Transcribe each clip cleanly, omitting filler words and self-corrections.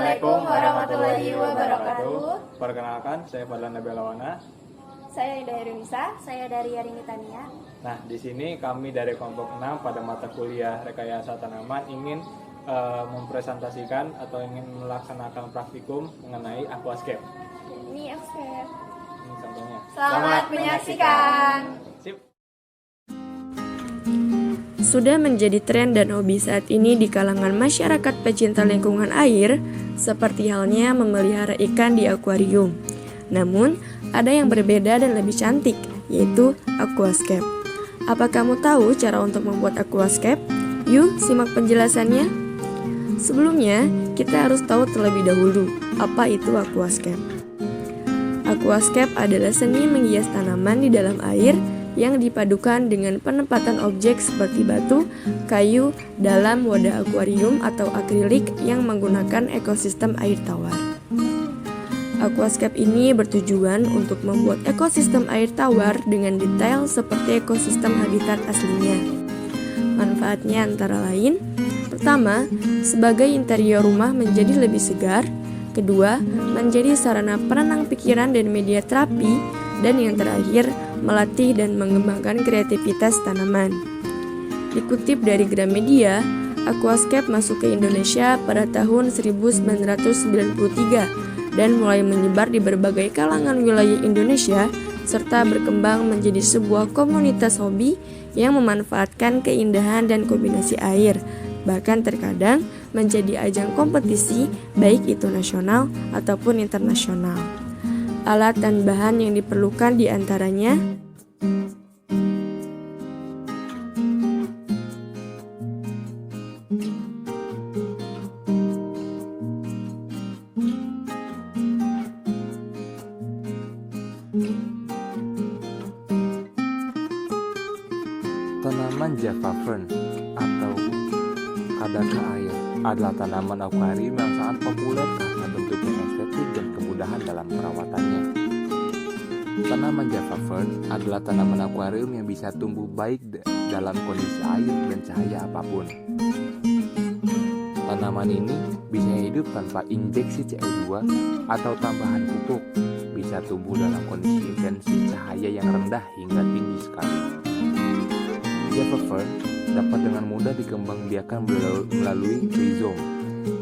Assalamualaikum warahmatullahi wabarakatuh. Perkenalkan, saya Fadlan Nabelawana. Saya Indah Herunisa. Saya dari Yarini Tania. Nah, di sini kami dari kelompok 6 pada mata kuliah Rekayasa Tanaman ingin mempresentasikan atau ingin melaksanakan praktikum mengenai aquascape. Ini aquascape. Ini contohnya. Selamat menyaksikan. Sip. Sudah menjadi tren dan hobi saat ini di kalangan masyarakat pecinta lingkungan air, seperti halnya memelihara ikan di akuarium. Namun, ada yang berbeda dan lebih cantik, yaitu aquascape. Apa kamu tahu cara untuk membuat aquascape? Yuk, simak penjelasannya. Sebelumnya, kita harus tahu terlebih dahulu apa itu aquascape. Aquascape adalah seni menghias tanaman di dalam air yang dipadukan dengan penempatan objek seperti batu, kayu dalam wadah akuarium atau akrilik yang menggunakan ekosistem air tawar. Aquascape ini bertujuan untuk membuat ekosistem air tawar dengan detail seperti ekosistem habitat aslinya. Manfaatnya antara lain: pertama, sebagai interior rumah menjadi lebih segar. Kedua, menjadi sarana penenang pikiran dan media terapi. Dan yang terakhir, melatih dan mengembangkan kreativitas tanaman. Dikutip dari Gramedia, aquascape masuk ke Indonesia pada tahun 1993 dan mulai menyebar di berbagai kalangan wilayah Indonesia serta berkembang menjadi sebuah komunitas hobi yang memanfaatkan keindahan dan kombinasi air, bahkan terkadang menjadi ajang kompetisi baik itu nasional ataupun internasional. Alat dan bahan yang diperlukan diantaranya tanaman Java Fern atau kadaka air adalah tanaman akuarium yang sangat populer karena bentuknya estetik dan kemudahan dalam perawatannya. Tanaman Java Fern adalah tanaman akuarium yang bisa tumbuh baik dalam kondisi air dan cahaya apapun. Tanaman ini bisa hidup tanpa injeksi CO2 atau tambahan pupuk, bisa tumbuh dalam kondisi intensi cahaya yang rendah hingga tinggi sekali. Java Fern dapat dengan mudah dikembangbiakan melalui rhizome.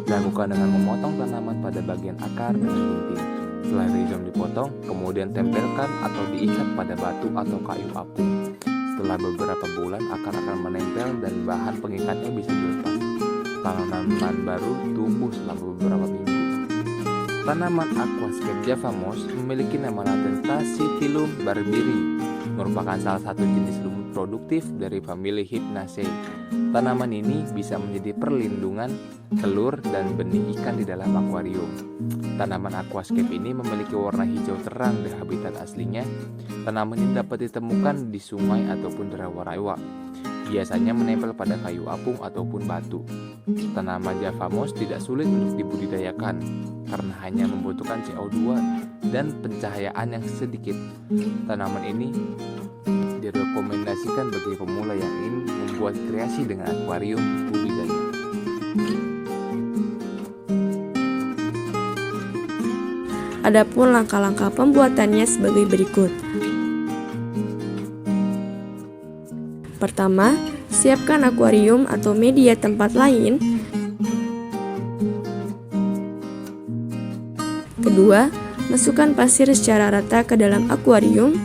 Dilakukan dengan memotong tanaman pada bagian akar dengan gunting. Setelah rhizome dipotong, kemudian tempelkan atau diikat pada batu atau kayu apung. Setelah beberapa bulan, akar akan menempel dan bahan pengikatnya bisa dilepas. Tanaman baru tumbuh selama beberapa minggu. Tanaman aquascape Java moss memiliki nama latin Tachyphyllum barbieri, merupakan salah satu jenis lumut produktif dari famili Hypnaceae. Tanaman ini bisa menjadi perlindungan telur dan benih ikan di dalam akuarium. Tanaman aquascape ini memiliki warna hijau terang dari habitat aslinya. Tanaman ini dapat ditemukan di sungai ataupun di rawa-rawa. Biasanya menempel pada kayu apung ataupun batu. Tanaman Java moss tidak sulit untuk dibudidayakan karena hanya membutuhkan CO2 dan pencahayaan yang sedikit. Tanaman ini direkomendasikan bagi pemula yang ingin membuat kreasi dengan akuarium budidaya. adapun langkah-langkah pembuatannya sebagai berikut. Pertama, siapkan akuarium atau media tempat lain. Kedua, masukkan pasir secara rata ke dalam akuarium.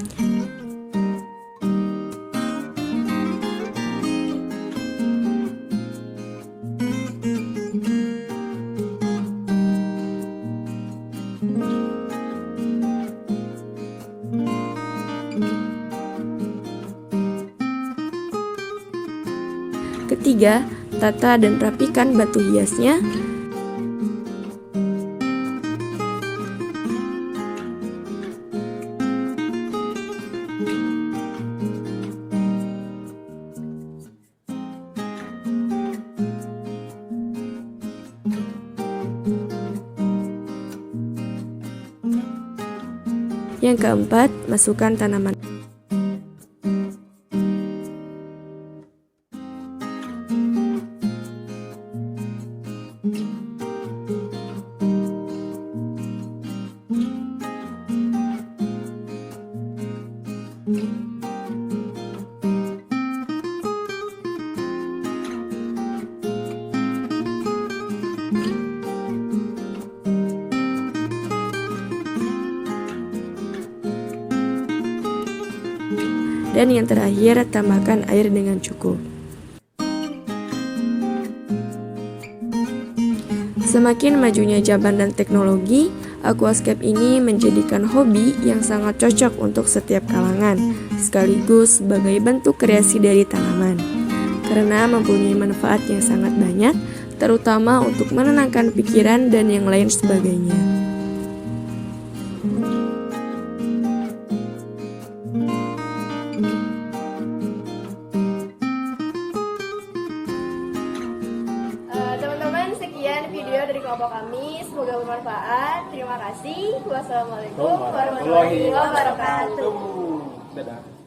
Ketiga, tata dan rapikan batu hiasnya. Yang keempat, masukkan tanaman. Dan yang terakhir, tambahkan air dengan cukup. Semakin majunya zaman dan teknologi, aquascape ini menjadikan hobi yang sangat cocok untuk setiap kalangan, sekaligus sebagai bentuk kreasi dari tanaman. Karena mempunyai manfaat yang sangat banyak, terutama untuk menenangkan pikiran dan yang lain sebagainya. Teman-teman, sekian video dari kelompok kami. Semoga bermanfaat. Terima kasih. Wassalamualaikum warahmatullahi wabarakatuh. Dadah.